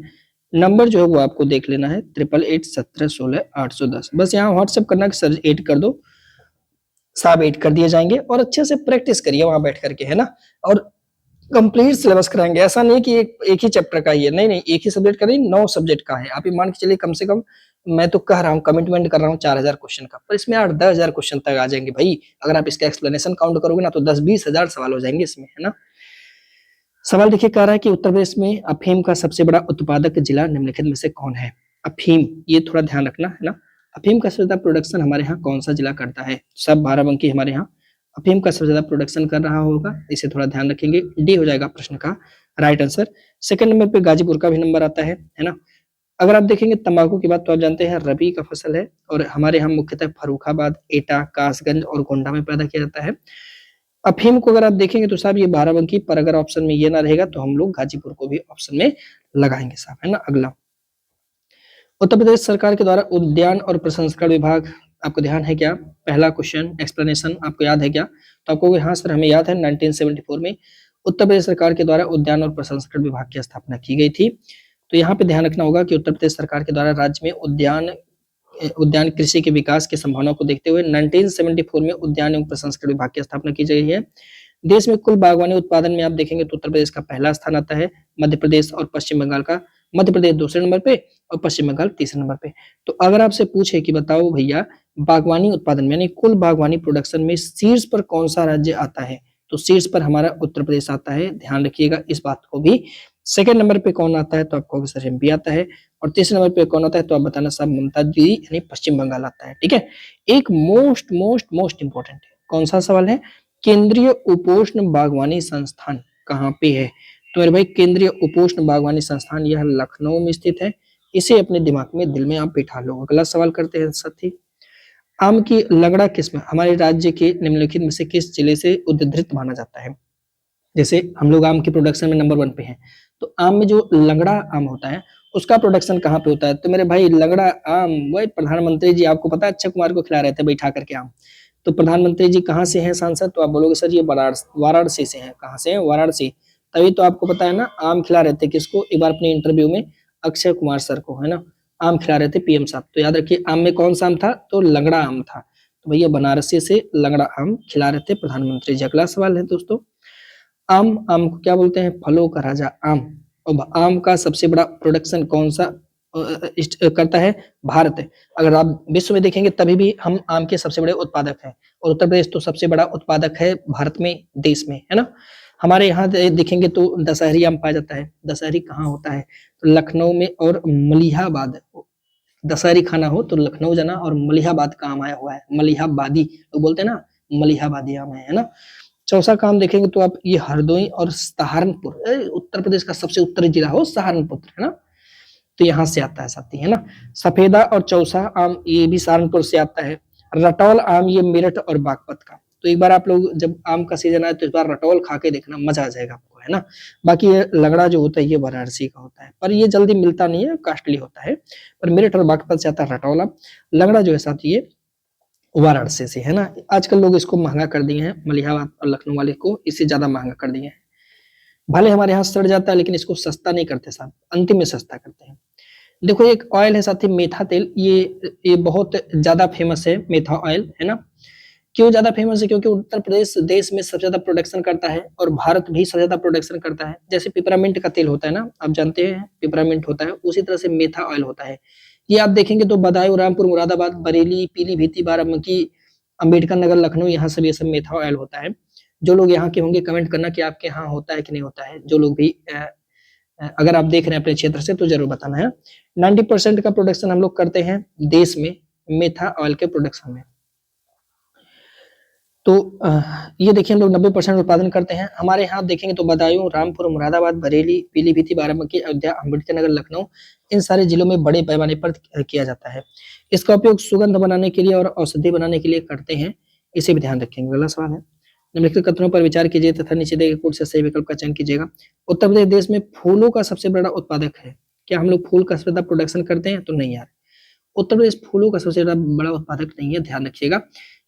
नंबर जो है वो आपको देख लेना है 8881716810। बस यहाँ व्हाट्सएप करना कि सर ऐड कर दो, साहब ऐड कर दिए जाएँगे और अच्छे से प्रैक्टिस करिए वहाँ बैठ कर के, है ना? और कंप्लीट सिलेबस कराएँगे, ऐसा नहीं कि एक ही चैप्टर का ही है, नहीं, एक ही सब्जेक्ट का नहीं, 9 सब्जेक्ट का है। आप ये मान के चलिए, कम से कम मैं तो कह रहा हूँ, कमिटमेंट कर रहा हूँ 4000 क्वेश्चन का, पर इसमें 8-10 हज़ार क्वेश्चन तक आ जाएँगे भई। अगर आप इसका एक्सप्लेनेशन काउंट करोगे ना, तो 10-20 हज़ार सवाल हो जाएँगे इसमें, है ना? सवाल देखिए कह रहा है कि उत्तर प्रदेश में अफ़ीम का सबसे बड़ा उत्पादक जिला निम्नलिखित में से कौन है? अफ़ीम, ये थोड़ा ध्यान रखना, है ना? अफ़ीम का सबसे ज़्यादा प्रोडक्शन हमारे यहाँ कौन-सा जिला करता है? सब बाराबंकी हमारे यहाँ अफ़ीम का सबसे ज़्यादा प्रोडक्शन कर रहा होगा, इसे थोड़ा ध्यान रखेंगे। डी हो जाएगा प्रश्न का राइट आंसर। सेकंड नंबर पे गाज़ीपुर का भी नंबर आता है ना? अगर आप देखेंगे तंबाकू की बात, तो आप जानते हैं रबी का फसल है और हमारे यहाँ मुख्यतः फर्रुखाबाद, एटा, कासगंज और गोंडा में पैदा किया जाता है। अफ़ीम को अगर आप देखेंगे तो साहब ये बाराबंकी, पर अगर ऑप्शन में ये ना रहेगा तो हम लोग गाजीपुर को भी ऑप्शन में लगाएँगे साहब, है ना? अगला, उत्तर प्रदेश सरकार के द्वारा उद्यान और प्रसंस्करण विभाग, आपको ध्यान है क्या? पहला क्वेश्चन एक्सप्लेनेशन आपको याद है क्या? तो आपको हाँ सर हमें याद है, 1974 में उत्तर प्रदेश सरकार के द्वारा उद्यान और प्रसंस्करण विभाग की स्थापना की गई थी। तो यहाँ पे ध्यान रखना होगा कि उत्तर प्रदेश सरकार के द्वारा राज्य में उद्यान कृषि के विकास की संभावना को देखते हुए 1974 में उद्यान एवं प्रसंस्करण विभाग की स्थापना की गई है। देश में कुल बागवानी उत्पादन में आप देखेंगे तो उत्तर प्रदेश का पहला स्थान आता है, मध्य प्रदेश और पश्चिम बंगाल का मध्य प्रदेश दूसरे नंबर पे और पश्चिम बंगाल तीसरे नंबर पे। तो अगर आपसे पूछे कि बताओ भैया बागवानी उत्पादन में यानी कुल बागवानी प्रोडक्शन में शीर्ष पर कौन सा राज्य आता है, तो शीर्ष पर हमारा उत्तर प्रदेश आता है, ध्यान रखिएगा इस बात को भी। सेकंड नंबर पे कौन आता है, तो आपको सर एमपी आता है, और तीसरे नंबर पे कौन आता है, तो आप बताना साहब ममता दीदी यानी पश्चिम बंगाल आता है। ठीक है, एक मोस्ट मोस्ट मोस्ट इंपॉर्टेंट है, कौन सा सवाल है, केंद्रीय उपोष्ण बागवानी संस्थान कहाँ पे है, तो मेरे भाई केंद्रीय उपोष्ण बागवानी संस्थान यह लखनऊ में स्थित है। इसे अपने दिमाग में दिल में आप बिठा लो। अगला सवाल करते हैं साथी, आम की लगड़ा किस्म हमारे राज्य के निम्नलिखित में से किस जिले से उद्धृत माना जाता है। जैसे हम लोग आम की प्रोडक्शन में नंबर 1 पे हैं, तो आम में जो लगड़ा आम होता है उसका प्रोडक्शन कहाँ पे होता है, तो मेरे भाई लगड़ा आम वही प्रधानमंत्री जी, आपको पता है अक्षय कुमार को खिला रहे थे बैठा करके आम, तो प्रधानमंत्री जी कहाँ से हैं सांसद, तो आप बोलोगे सर ये वाराणसी से हैं। कहाँ से हैं, वाराणसी। तभी तो आपको पता है ना, आम खिला रहे थे किसको, एक बार अपने इंटरव्यू में अक्षय कुमार सर को, है ना, आम खिला रहे थे पीएम साहब। तो याद रखिए आम में कौन सा आम था, तो लगड़ा आम था। तो भैया बनारसी से लगड़ा आम खिला रहे थे प्रधानमंत्री जी। अगला सवाल है दोस्तों, आम को क्या बोलते हैं, फलों का राजा आम। और आम का सबसे बड़ा प्रोडक्शन कौन सा करता है, भारत है। अगर आप विश्व में देखेंगे तभी भी हम आम के सबसे बड़े उत्पादक हैं, और उत्तर प्रदेश तो सबसे बड़ा उत्पादक है भारत में, देश में, है ना। हमारे यहाँ देखेंगे तो दशहरी आम पाया जाता है। दशहरी कहाँ होता है, तो लखनऊ में और मलिहाबाद। दशहरी खाना हो तो लखनऊ जाना, और मलिहाबाद का आम आया हुआ है, मलिहाबादी लोग बोलते हैं ना, मलिहाबादी आम है ना। चौसा काम देखेंगे तो आप ये हरदोई और सहारनपुर, उत्तर प्रदेश का सबसे उत्तरी जिला हो सहारनपुर, है ना, तो यहाँ से आता है साथी, है ना। सफेदा और चौसा आम ये भी सहारनपुर से आता है। रटौल आम ये मेरठ और बागपत का। तो एक बार आप लोग जब आम का सीजन आए तो इस बार रटौल खा के देखना, मजा आ जाएगा आपको, है ना। बाकी ये लगड़ा जो होता है ये वाराणसी का होता है, पर ये जल्दी मिलता नहीं है, कॉस्टली होता है। पर मेरठ और बागपत से आता है रटौल आम। लगड़ा जो है साथी ये वाराणसी से, है ना। आजकल लोग इसको महंगा कर दिए हैं, मलिहाबाद और लखनऊ वाले को इससे ज्यादा महंगा कर दिए हैं। भले हमारे यहाँ सड़ जाता है लेकिन इसको सस्ता नहीं करते साहब, अंतिम में सस्ता करते हैं। देखो एक ऑयल है साथी मेथा तेल, ये बहुत ज्यादा फेमस है मेथा ऑयल, है ना। क्यों ज्यादा फेमस है, क्योंकि उत्तर प्रदेश देश में सबसे ज्यादा प्रोडक्शन करता है, और भारत भी सबसे ज्यादा प्रोडक्शन करता है। जैसे पिपरामिंट का तेल होता है ना, आप जानते हैं पिपरामिंट होता है, उसी तरह से मेथा ऑयल होता है। ये आप देखेंगे तो बदायूं, रामपुर, मुरादाबाद, बरेली, पीलीभीत, बाराबंकी, अंबेडकर नगर, लखनऊ, यहाँ सब ये सब मेथा ऑयल होता है। जो लोग यहाँ के होंगे कमेंट करना कि आपके यहाँ होता है कि नहीं होता है। जो लोग भी अगर आप देख रहे हैं अपने क्षेत्र से तो जरूर बताना है। 90% का प्रोडक्शन हम लोग करते हैं देश में मेथा ऑयल के प्रोडक्शन में। तो ये देखिए हम लोग 90% उत्पादन करते हैं। हमारे यहाँ देखेंगे तो बदायूं, रामपुर, मुरादाबाद, बरेली, पीलीभीत, बाराबंकी, अयोध्या, अम्बेडकर नगर, लखनऊ, इन सारे जिलों में बड़े पैमाने पर किया जाता है। इसका उपयोग सुगंध बनाने के लिए और औषधि बनाने के लिए करते हैं, इसे भी ध्यान रखेंगे। अगला सवाल है, निम्नलिखित कथनों पर विचार कीजिए तथा नीचे दिए गए कोड से सही विकल्प का चयन कीजिएगा। उत्तर प्रदेश देश में फूलों का सबसे बड़ा उत्पादक है। क्या हम लोग फूल का सबसे ज्यादा प्रोडक्शन करते हैं, तो नहीं यार, उत्तर प्रदेश फूलों का सबसे ज्यादा बड़ा उत्पादक नहीं है, ध्यान रखिएगा।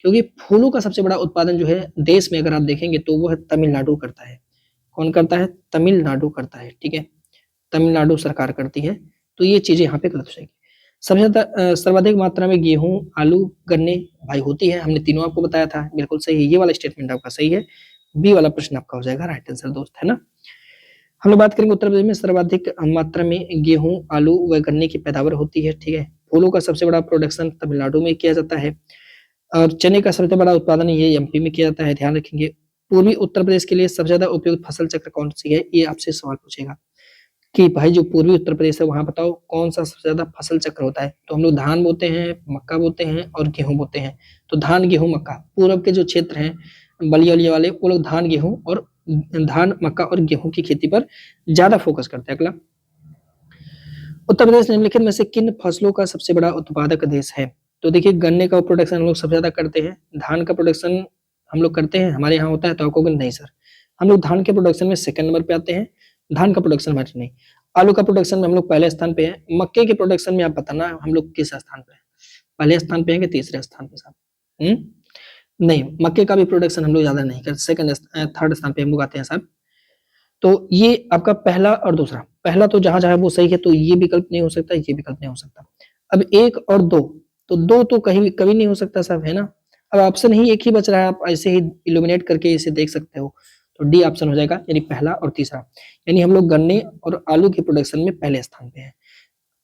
क्योंकि फूलों का सबसे बड़ा उत्पादन जो है देश में अगर आप देखेंगे तो वो है तमिलनाडु करता है। कौन करता है, तमिलनाडु करता है, ठीक है, तमिलनाडु सरकार करती है। तो ये चीजें यहाँ पे गलत हो जाएगी। सबसे ज्यादा सर्वाधिक मात्रा में गेहूं, आलू, गन्ने भाई होती है, हमने तीनों आपको बताया था, बिल्कुल सही है, ये वाला स्टेटमेंट आपका सही है। बी वाला प्रश्न आपका हो जाएगा राइट आंसर दोस्त, है ना। हम लोग बात करेंगे उत्तर प्रदेश में सर्वाधिक मात्रा में गेहूं, आलू व गन्ने की पैदावार होती है, ठीक है। फूलों का सबसे बड़ा प्रोडक्शन तमिलनाडु में किया जाता है, और चने का सबसे बड़ा उत्पादन ये एमपी में किया जाता है, ध्यान रखेंगे। पूर्वी उत्तर प्रदेश के लिए सबसे ज्यादा उपयुक्त फसल चक्र कौन सी है, ये आपसे सवाल पूछेगा कि भाई जो पूर्वी उत्तर प्रदेश है वहां बताओ कौन सा सबसे ज्यादा फसल चक्र होता है। तो हम लोग धान बोते हैं, मक्का बोते हैं और गेहूं बोते हैं। तो धान, गेहूं, मक्का, पूर्व के जो क्षेत्र हैं बलिया वलिया वाले, वो लोग धान, गेहूं और धान, मक्का और गेहूं की खेती पर ज्यादा फोकस करते हैं। अगला, उत्तर प्रदेश निम्नलिखित में से किन फसलों का सबसे बड़ा उत्पादक देश है। तो देखिए गन्ने का प्रोडक्शन हम लोग सबसे ज्यादा करते हैं, धान का प्रोडक्शन हम लोग करते हैं, हमारे यहाँ होता है, तो आपको नहीं सर, हम लोग धान के प्रोडक्शन में सेकंड नंबर पे आते हैं, धान का प्रोडक्शन हमारे नहीं। आलू का प्रोडक्शन में हम लोग पहले स्थान पे हैं। मक्के के प्रोडक्शन में आप बताना हम लोग किस स्थान पे हैं, पहले स्थान पे हैं कि तीसरे स्थान पे साहब। नहीं, मक्के का भी प्रोडक्शन हम लोग ज्यादा नहीं करते, सेकंड थर्ड स्थान पे हम लोग आते हैं साहब। तो ये आपका पहला और दूसरा, पहला तो जहां जहां वो सही है, तो ये विकल्प नहीं हो सकता, ये विकल्प नहीं हो सकता। अब एक और दो, तो दो तो कहीं कभी नहीं हो सकता साहब, है ना। अब ऑप्शन ही एक ही बच रहा है, आप ऐसे ही इल्यूमिनेट करके इसे देख सकते हो। तो डी ऑप्शन हो जाएगा, यानी पहला और तीसरा। यानी हम लोग गन्ने और आलू के प्रोडक्शन में पहले स्थान पे हैं,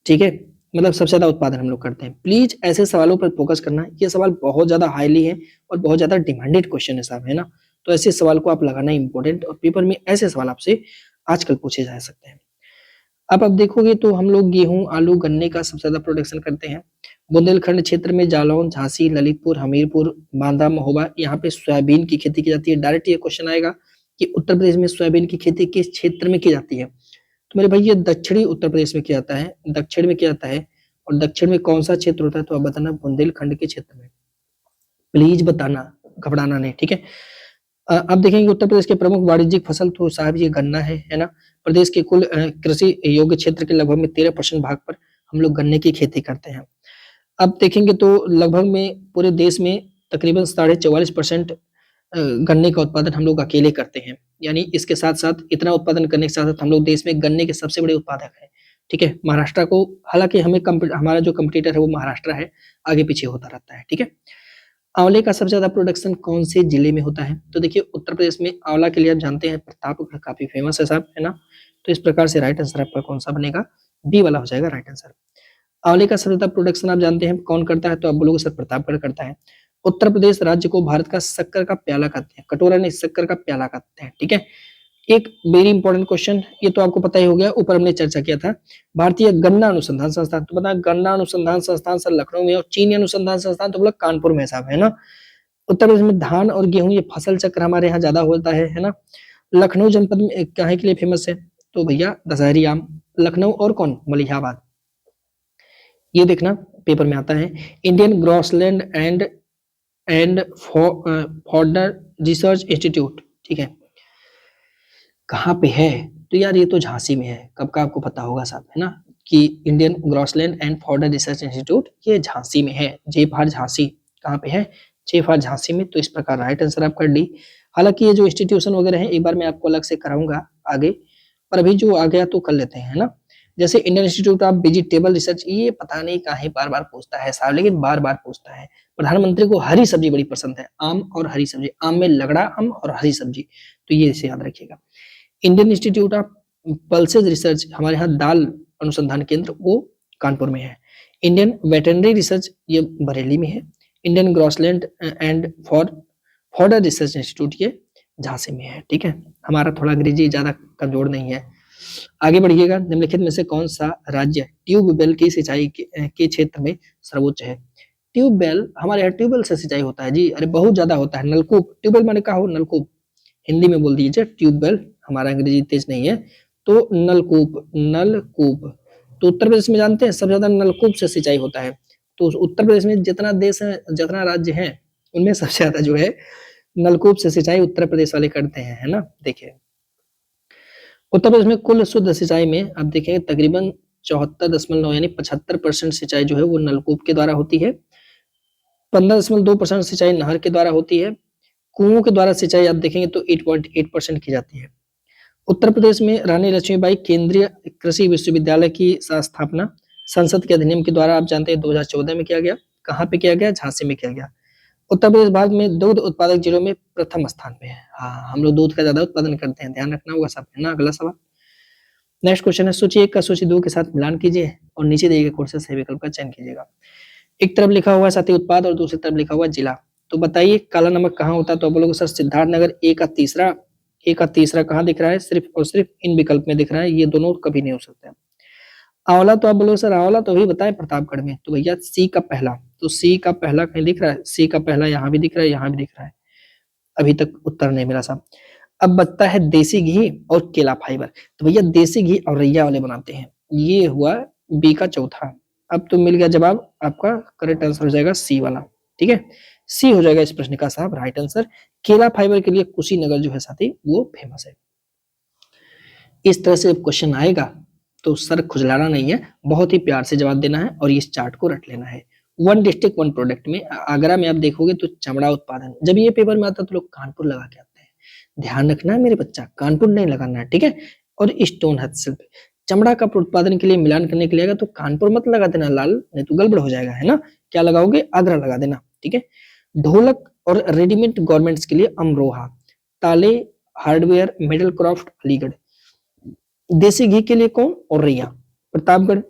ठीक है, मतलब सबसे ज्यादा उत्पादन हम लोग करते हैं। प्लीज ऐसे सवालों पर फोकस करना, ये सवाल बहुत ज्यादा हाईली है और बहुत ज्यादा डिमांडेड क्वेश्चन है साहब, है ना। तो ऐसे सवाल को आप लगाना इंपॉर्टेंट, और पेपर में ऐसे सवाल आपसे आजकल पूछे जा सकते हैं। अब देखोगे तो हम लोग गेहूं, आलू, गन्ने का सबसे ज्यादा प्रोडक्शन करते हैं। बुंदेलखंड क्षेत्र में जालौन, झांसी, ललितपुर, हमीरपुर, बांदा, महोबा, यहाँ पे सोयाबीन की खेती की जाती है। डायरेक्ट ये क्वेश्चन आएगा कि उत्तर प्रदेश में सोयाबीन की खेती किस क्षेत्र में की जाती है, तो मेरे भाई ये दक्षिणी उत्तर प्रदेश में किया जाता है, दक्षिण में किया जाता है। और दक्षिण में कौन सा क्षेत्र होता है, तो आप बताना, बुंदेलखंड के क्षेत्र में। प्लीज बताना, घबराना नहीं, ठीक है। अब देखेंगे उत्तर प्रदेश के प्रमुख वाणिज्यिक फसल, तो साहब ये गन्ना है ना। प्रदेश के कुल कृषि योग्य क्षेत्र के लगभग में 13% भाग पर हम लोग गन्ने की खेती करते हैं। अब देखेंगे तो लगभग में पूरे देश में तकरीबन 44.5% गन्ने का उत्पादन हम लोग अकेले करते हैं। यानी इसके साथ साथ, इतना उत्पादन करने के साथ साथ हम लोग देश में गन्ने के सबसे बड़े उत्पादक हैं, ठीक है। महाराष्ट्र को, हालांकि हमारा जो कंपटीटर है वो महाराष्ट्र है, आगे पीछे होता रहता है, ठीक है। आंवले का सबसे ज्यादा प्रोडक्शन कौन से जिले में होता है, तो देखिए उत्तर प्रदेश में आंवला के लिए आप जानते हैं प्रतापगढ़ काफी फेमस है साहब, है ना। तो इस प्रकार से राइट आंसर आपका कौन सा बनेगा, बी वाला हो जाएगा राइट आंसर। आंवले का सबसे ज्यादा प्रोडक्शन आप जानते हैं कौन करता है, तो आप बोलोगे सर प्रतापगढ़ करता है। उत्तर प्रदेश राज्य को भारत का शक्कर का प्याला कहते हैं, कटोरा नहीं, शक्कर का प्याला कहते हैं, ठीक है। एक वेरी इंपॉर्टेंट क्वेश्चन, ये तो आपको पता ही हो गया, ऊपर हमने चर्चा किया था। भारतीय गन्ना अनुसंधान संस्थान, तो पता, गन्ना अनुसंधान संस्थान सर लखनऊ में, और चीनी अनुसंधान संस्थान तो बोला कानपुर में साहब, है ना। उत्तर प्रदेश में धान और गेहूं, ये फसल चक्र हमारे यहाँ ज्यादा होता है ना। लखनऊ जनपद में काहे के लिए फेमस है, तो भैया दशहरी आम। लखनऊ और कौन, मलिहाबाद, ये देखना पेपर में आता है। Indian Grassland and Fodder Research Institute, ठीक है, कहाँ पे है, तो यार ये तो झांसी में है, कब का आपको पता होगा साहब, है ना, कि Indian Grassland and Fodder Research Institute ये झांसी में है, जे फॉर झांसी, कहाँ पे है, जे फॉर झांसी में। तो इस प्रकार राइट आंसर आपका डी। हालांकि ये जो इंस्टीट्यूशन वगैरह है एक बार मैं आपको अलग से कराऊंगा आगे, पर अभी जो आ गया तो कर लेते हैं, है ना। जैसे Indian institute of vegetable research, ये पता नहीं काहे बार बार पूछता है साहब, लेकिन बार बार पूछता है। प्रधानमंत्री को हरी सब्जी बड़ी पसंद है, आम और हरी सब्जी, आम में लगड़ा आम और हरी सब्जी, तो ये इसे याद रखिएगा। Indian institute of pulses research, हमारे यहाँ दाल अनुसंधान केंद्र, वो कानपुर में है। इंडियन वेटरनरी रिसर्च, ये बरेली में है। Indian Grassland and Fodder Research Institute, ये झांसी में है, ठीक है। हमारा थोड़ा अंग्रेजी ज्यादा कमजोर नहीं है। आगे बढ़िएगा, निम्नलिखित में से कौन सा राज्य ट्यूबवेल की सिंचाई के क्षेत्र में सर्वोच्च है। ट्यूबवेल, हमारे यहाँ ट्यूबवेल से सिंचाई होता है जी, अरे बहुत ज्यादा होता है। नलकूप, ट्यूबवेल मैंने कहा हो नलकूप, हिंदी में बोल दीजिए ट्यूबवेल, हमारा अंग्रेजी तेज नहीं है, तो नलकूप, नलकूप। तो उत्तर प्रदेश में जानते हैं सबसे ज्यादा नलकूप से सिंचाई होता है। तो उत्तर प्रदेश में जितना देश है, जितना राज्य है, उनमें सबसे ज्यादा जो है नलकूप से सिंचाई उत्तर प्रदेश वाले करते हैं, है ना। देखिए उत्तर प्रदेश में कुल शुद्ध सिंचाई में आप देखेंगे तकरीबन 74.9 यानी 75% सिंचाई जो है वो नलकूप के द्वारा होती है। 15.2% सिंचाई नहर के द्वारा होती है। कुओं के द्वारा सिंचाई आप देखेंगे तो 8.8% की जाती है। उत्तर प्रदेश में रानी लक्ष्मीबाई केंद्रीय कृषि विश्वविद्यालय की स्थापना संसद के अधिनियम के द्वारा आप जानते हैं 2014 में किया गया। कहाँ पे किया गया, झांसी में किया गया। उत्तर प्रदेश भारत में दुग्ध उत्पादक जिलों में प्रथम स्थान पे है। हाँ, हम लोग दूध का ज्यादा उत्पादन करते हैं, ध्यान रखना होगा सब, है ना। अगला सवाल, नेक्स्ट क्वेश्चन है, सूची 1 का सूची 2 के साथ मिलान कीजिए और नीचे दिए गए कोड से सही विकल्प का चयन कीजिएगा। एक तरफ लिखा हुआ है साथी उत्पाद और दूसरी तरफ लिखा हुआ है जिला, तो बताइए काला नमक कहाँ होता है, तो आप बोलोगे सर सिद्धार्थनगर। ए का तीसरा कहाँ दिख रहा है, सिर्फ और सिर्फ इन विकल्प में दिख रहा है, ये दोनों कभी नहीं हो सकते। आंवला, तो आप बोलोगे सर आंवला तो अभी बताएं प्रतापगढ़ में, तो भैया सी का पहला, तो सी का पहला कहीं दिख रहा है, सी का पहला यहाँ भी दिख रहा है, यहाँ भी दिख रहा है, अभी तक उत्तर नहीं मिला साहब। अब बचता है देसी घी और केला फाइबर, तो भैया देसी घी और रैया वाले बनाते हैं, ये हुआ बी का चौथा। अब तो मिल गया जवाब, आपका करेक्ट आंसर हो जाएगा सी वाला, ठीक है, सी हो जाएगा इस प्रश्न का साहब राइट आंसर। केला फाइबर के लिए कुशीनगर जो है साथी वो फेमस है। इस तरह से क्वेश्चन आएगा तो सर खुजलाना नहीं है, बहुत ही प्यार से जवाब देना है और इस चार्ट को रट लेना है। वन डिस्ट्रिक्ट वन प्रोडक्ट में आगरा में आप देखोगे तो चमड़ा उत्पादन, जब ये पेपर में आता है तो लोग कानपुर लगा के आते हैं, ध्यान रखना है मेरे बच्चा, कानपुर नहीं लगाना है, ठीक है। और स्टोन हस्तशिल्प, चमड़ा का उत्पादन के लिए मिलान करने के लिए आएगा तो कानपुर मत लगा देना लाल, नहीं तो गड़बड़ हो जाएगा, है ना। क्या लगाओगे, आगरा लगा देना, ठीक है। ढोलक और रेडीमेड गारमेंट्स के लिए अमरोहा, ताले हार्डवेयर, मिडिल क्रॉफ्ट, अलीगढ़। देसी घी के लिए कौन? औरैया। प्रतापगढ़,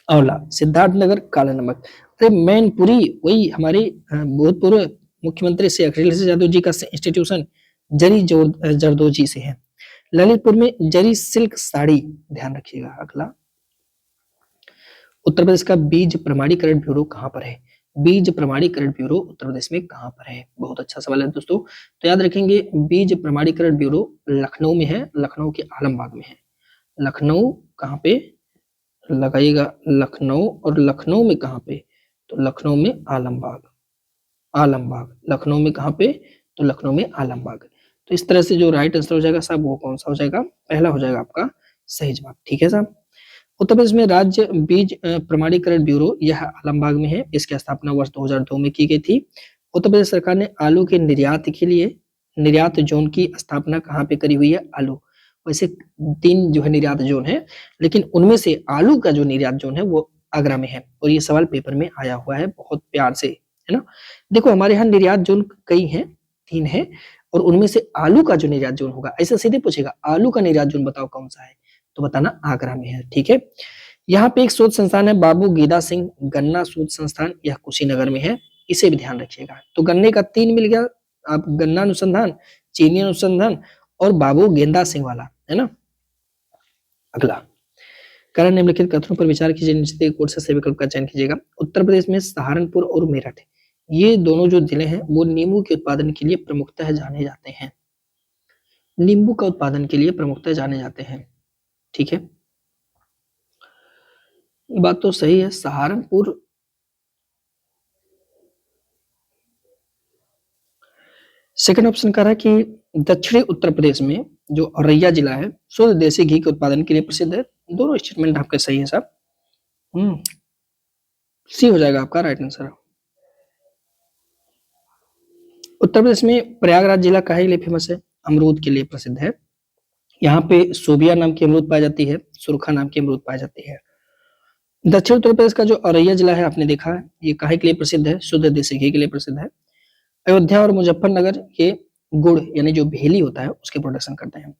आंवला। सिद्धार्थनगर, काला नमक। अरे मैनपुरी वही हमारे भूतपूर्व मुख्यमंत्री श्री अखिलेश यादव जी का इंस्टीट्यूशन जरदोजी से है। ललितपुर में जरी सिल्क साड़ी, ध्यान रखिएगा। अगला, उत्तर प्रदेश का बीज प्रमाणीकरण ब्यूरो कहां पर है? बीज प्रमाणीकरण ब्यूरो उत्तर प्रदेश में कहां पर है? बहुत अच्छा सवाल है दोस्तों। तो याद रखेंगे बीज प्रमाणीकरण ब्यूरो लखनऊ में है, लखनऊ के आलमबाग में है। लखनऊ कहां पे लगाइएगा? लखनऊ। और लखनऊ में कहां पे? तो लखनऊ में आलमबाग। आलमबाग लखनऊ में कहां पे? तो लखनऊ में आलमबाग। तो इस तरह से जो राइट आंसर हो जाएगा साहब वो कौन सा हो जाएगा? पहला हो जाएगा आपका सही जवाब। ठीक है साहब। उत्तर प्रदेश में राज्य बीज प्रमाणीकरण ब्यूरो यह आलमबाग में है। इसकी स्थापना वर्ष 2002 में की गई थी। उत्तर प्रदेश सरकार ने आलू के निर्यात के लिए निर्यात जोन की स्थापना कहाँ पे करी हुई है? आलू। वैसे 3 जो है निर्यात जोन है, लेकिन उनमें से आलू का जो निर्यात जोन है वो आगरा में है। और ये सवाल पेपर में आया हुआ है बहुत प्यार से, है ना। देखो हमारे यहाँ निर्यात जोन कई हैं, 3 है, और उनमें से आलू का जो निर्यात जोन होगा, ऐसा सीधे पूछेगा आलू का निर्यात जोन बताओ कौन सा है, तो बताना आगरा में है। ठीक है। यहाँ पे एक शोध संस्थान है बाबू गेदा सिंह गन्ना शोध संस्थान, यह कुशीनगर में है, इसे भी ध्यान रखिएगा। तो गन्ने का 3 मिल गया, आप गन्ना अनुसंधान, चीनी अनुसंधान और बाबू गेंदा सिंह वाला, है ना। अगला, कारण निम्नलिखित कथनों पर विचार कीजिए, निश्चित एक कोड से सही विकल्प का चयन कीजिएगा। उत्तर प्रदेश में सहारनपुर और मेरठ, ये दोनों जो जिले हैं वो नींबू के उत्पादन के लिए प्रमुखतः जाने जाते हैं। नींबू का उत्पादन के लिए प्रमुखतः जाने जाते हैं। ठीक है, ये बात तो सही है। सहारनपुर, सेकंड ऑप्शन कह रहा है कि दक्षिणी उत्तर प्रदेश में जो औरैया जिला है शुद्ध देसी घी के उत्पादन के लिए प्रसिद्ध है। दोनों स्टेटमेंट आपके सही है साहब। सी हो जाएगा आपका राइट आंसर। उत्तर प्रदेश में प्रयागराज जिला काहे के लिए फेमस है? अमरूद के लिए प्रसिद्ध है। यहाँ पे सोबिया नाम की अमरूद पाई जाती है, सुरखा नाम की अमरूद पाई जाती है। दक्षिण उत्तर प्रदेश का जो औरैया जिला है आपने देखा है, ये काहे के लिए प्रसिद्ध है? शुद्ध देसी घी के लिए प्रसिद्ध है। अयोध्या और मुजफ्फरनगर ये गुड़ यानी जो भेली होता है उसके प्रोडक्शन करते हैं।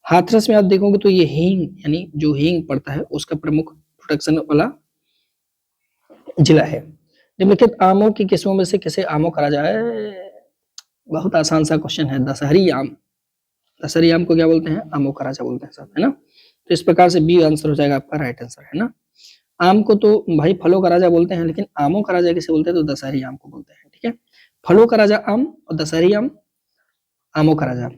हाथरस में आप देखोगे तो ये हींग यानी जो हींग पड़ता है उसका प्रमुख प्रोडक्शन वाला जिला है। निम्नलिखित आमों की किस्मों में से किसे आमों कहा जाए? बहुत आसान सा क्वेश्चन है। दशहरी आम, दशहरी आम को क्या बोलते हैं? आमों का राजा बोलते हैं सब, है ना। तो इस प्रकार से बी आंसर हो जाएगा आपका राइट आंसर, है ना। आम को तो भाई फलों का राजा बोलते हैं, लेकिन आमों का राजा किसे बोलते हैं? तो दशहरी आम को बोलते हैं। ठीक है, फलों का राजा आम और दशहरी आम आमों का राजा।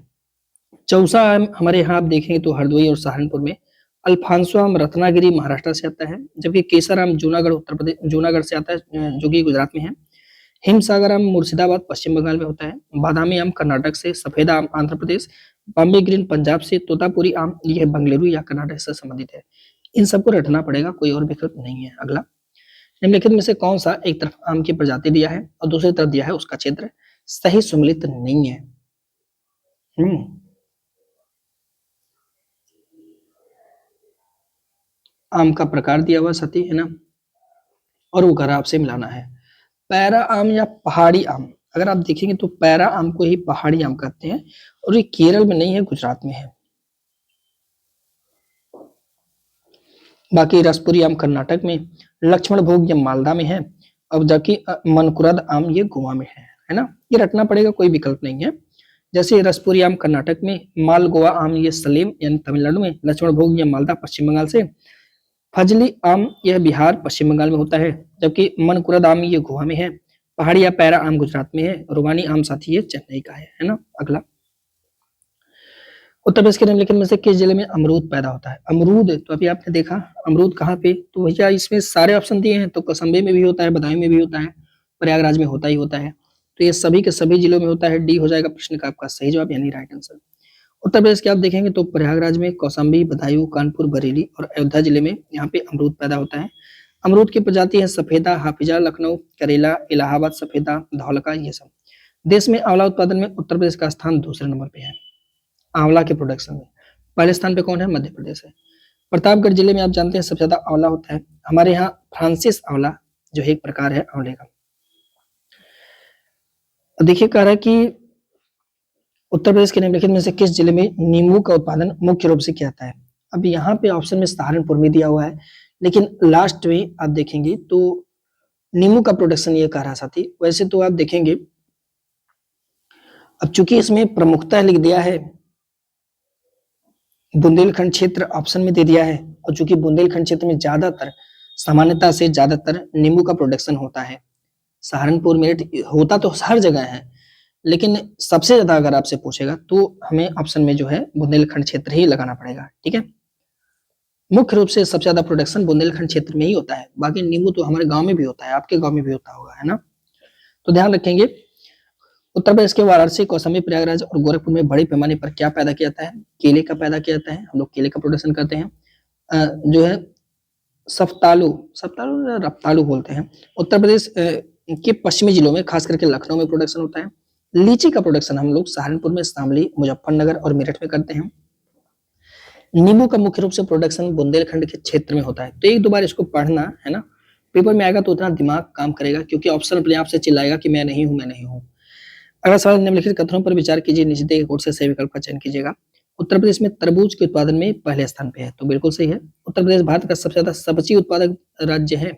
चौसा आम हमारे यहाँ आप देखेंगे तो हरदोई और सहारनपुर में। अल्फांसो आम रत्नागिरी महाराष्ट्र से आता है, जबकि केसर आम जूनागढ़ उत्तर प्रदेश जूनागढ़ से आता है जो कि गुजरात में है। हिमसागर आम मुर्शिदाबाद पश्चिम बंगाल में होता है। बादामी आम कर्नाटक से, सफेद आम आंध्र प्रदेश, बॉम्बे ग्रीन पंजाब से, तोतापुरी आम यह बेंगलुरु या कर्नाटक से संबंधित है। इन सबको रटना पड़ेगा, कोई और विकल्प नहीं है। अगला, निम्नलिखित में से कौन सा एक तरफ आम की प्रजाति दिया है और दूसरी तरफ दिया है उसका क्षेत्र सही सम्मिलित नहीं है? आम का प्रकार दिया हुआ सती, है ना, और वो घर आपसे मिलाना है। पैरा आम या पहाड़ी आम, अगर आप देखेंगे तो पैरा आम को ही पहाड़ी आम कहते हैं, और ये केरल में नहीं है, गुजरात में है। बाकी रसपुरी आम कर्नाटक में, लक्ष्मण भोग ये मालदा में है, अब जबकि मनकुरद आम ये गोवा में है ना। ये रटना पड़ेगा, कोई विकल्प नहीं है। जैसे रसपुरी आम कर्नाटक में, मालगोवा आम ये सलेम यानी तमिलनाडु में, लक्ष्मण भोग ये मालदा पश्चिम बंगाल से, फजली आम यह बिहार पश्चिम बंगाल में होता है, जबकि मनकुरद आम ये गोवा में है, पहाड़ी या पैरा आम गुजरात में है, रुबानी आम साथी ये चेन्नई का है ना। अगला, उत्तर प्रदेश के निम्नलिखित में से किस जिले में अमरूद पैदा होता है? अमरूद तो अभी आपने देखा, अमरूद कहाँ पे, तो भैया इसमें सारे ऑप्शन दिए हैं, तो कौशाम्बी में भी होता है, बदायूं में भी होता है, प्रयागराज में होता ही होता है। तो ये सभी के सभी जिलों में होता है। डी हो जाएगा प्रश्न का आपका सही जवाब यानी राइट आंसर। उत्तर प्रदेश के आप देखेंगे तो प्रयागराज में, कौशाम्बी, बदायूं, कानपुर, बरेली और अयोध्या जिले में यहाँ पे अमरूद पैदा होता है। अमरूद की प्रजाति है सफेदा, हाफिजा, लखनऊ, करेला, इलाहाबाद सफेदा, धौलका, ये सब। देश में आंवला उत्पादन में उत्तर प्रदेश का स्थान दूसरे नंबर पे है। आंवला के प्रोडक्शन में पहले स्थान पे कौन है? मध्य प्रदेश है। प्रतापगढ़ जिले में आप जानते हैं सबसे ज्यादा आंवला होता है। हमारे यहाँ फ्रांसिस आंवला जो एक प्रकार है आंवले का। देखिए कह रहा है कि उत्तर प्रदेश के निम्नलिखित में से किस जिले में नींबू का उत्पादन मुख्य रूप से किया जाता है? अब यहाँ पे ऑप्शन में सहारनपुर में दिया हुआ है, लेकिन लास्ट में आप देखेंगे तो नींबू का प्रोडक्शन ये कह रहा साथी। वैसे तो आप देखेंगे, अब चूंकि इसमें प्रमुखता लिख दिया है, बुंदेलखंड क्षेत्र ऑप्शन में दे दिया है, और चूंकि बुंदेलखंड क्षेत्र में ज्यादातर सामान्यता से ज्यादातर नींबू का प्रोडक्शन होता है। सहारनपुर मेरठ होता तो हर जगह है, लेकिन सबसे ज्यादा अगर आपसे पूछेगा तो हमें ऑप्शन में जो है बुंदेलखंड क्षेत्र ही लगाना पड़ेगा। ठीक है, मुख्य रूप से सबसे ज्यादा प्रोडक्शन बुंदेलखंड क्षेत्र में ही होता है। बाकी नींबू तो हमारे गांव में भी होता है, आपके गांव में भी होता होगा, है ना। तो ध्यान रखेंगे, उत्तर प्रदेश के वाराणसी, कौशाम्बी, प्रयागराज और गोरखपुर में बड़े पैमाने पर क्या पैदा किया जाता है? केले का पैदा किया जाता है। हम लोग केले का प्रोडक्शन करते हैं। जो है सफ्तालू सफ्तालू रफ्तालू बोलते हैं। उत्तर प्रदेश के पश्चिमी जिलों में, खास करके लखनऊ में प्रोडक्शन होता है। लीची का प्रोडक्शन हम लोग सहारनपुर में, शामली, मुजफ्फरनगर और मेरठ में करते हैं। नींबू का मुख्य रूप से प्रोडक्शन बुंदेलखंड के क्षेत्र में होता है। तो एक दो बार इसको पढ़ना है ना, पेपर में आएगा तो उतना दिमाग काम करेगा, क्योंकि ऑप्शन अपने आप से चिल्लाएगा कि मैं नहीं हूं, मैं नहीं हूं। अगला सवाल, निम्नलिखित कथनों पर विचार कीजिए, नीचे दिए गए कोड से सही विकल्प का चयन कीजिएगा। उत्तर प्रदेश में तरबूज के उत्पादन में पहले स्थान पे है, तो बिल्कुल सही है। उत्तर प्रदेश भारत का सबसे ज्यादा सब्जी उत्पादक राज्य है।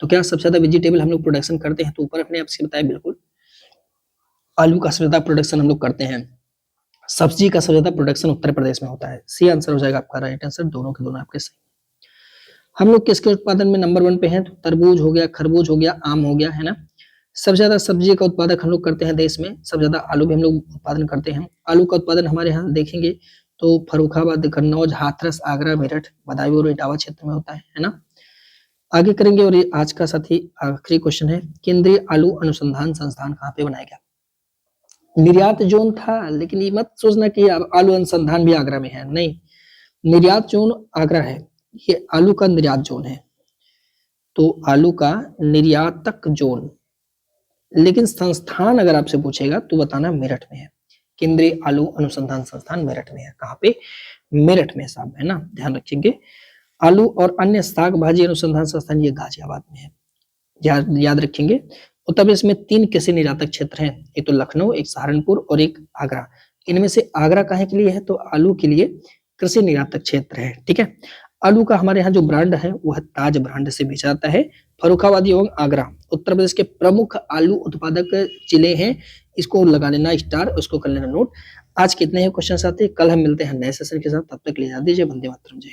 तो क्या सबसे ज्यादा वेजिटेबल हम लोग प्रोडक्शन करते हैं? तो ऊपर अपने आप से बताया, बिल्कुल। आलू का सबसे ज्यादा प्रोडक्शन हम लोग करते हैं। सब्जी का सबसे ज्यादा प्रोडक्शन उत्तर प्रदेश में होता है। सी आंसर हो जाएगा आपका राइट आंसर, दोनों के दोनों आपके सही। हम लोग किसके उत्पादन में नंबर 1 पे हैं? तो तरबूज हो गया, खरबूज हो गया, आम हो गया, है ना। सबसे ज्यादा सब्जी का उत्पादक हम लोग करते हैं देश में। सबसे ज्यादा आलू भी हम लोग उत्पादन करते हैं। आलू का उत्पादन हमारे यहाँ देखेंगे तो फर्रुखाबाद, कन्नौज, हाथरस, आगरा, मेरठ, बदायूं और इटावा क्षेत्र में होता है ना। आगे करेंगे, और ये आज का साथ ही आखिरी क्वेश्चन है, केंद्रीय आलू अनुसंधान संस्थान कहाँ पे बनाया गया? निर्यात जोन था, लेकिन ये मत सोचना कि आलू अनुसंधान भी आगरा में है, नहीं। निर्यात जोन आगरा है, ये आलू का निर्यात जोन है। तो आलू का निर्यातक जोन, लेकिन संस्थान अगर आपसे पूछेगा तो बताना मेरठ में है। केंद्रीय आलू अनुसंधान संस्थान मेरठ में है। कहाँ पे? मेरठ में साहब, है ना, ध्यान रखेंगे। आलू और अन्य साग भाजी अनुसंधान संस्थान ये गाजियाबाद में है, याद रखेंगे। उत्तर प्रदेश में 3 कृषि निर्यातक क्षेत्र हैं, एक तो लखनऊ, एक सहारनपुर और एक आगरा। इनमें से आगरा काहे के लिए है? तो आलू के लिए कृषि निर्यातक क्षेत्र है। ठीक है, आलू का हमारे यहाँ जो ब्रांड है वह ताज ब्रांड से बेचा जाता है। फर्रुखाबाद एवं आगरा उत्तर प्रदेश के प्रमुख आलू उत्पादक जिले हैं। इसको लगा लेना स्टार, उसको कर लेना नोट। आज कितने हैं क्वेश्चन आते हैं, कल हम मिलते हैं नए सेशन के साथ, तब तक ले जा दीजिए, वंदे मातरम, जय हिंद।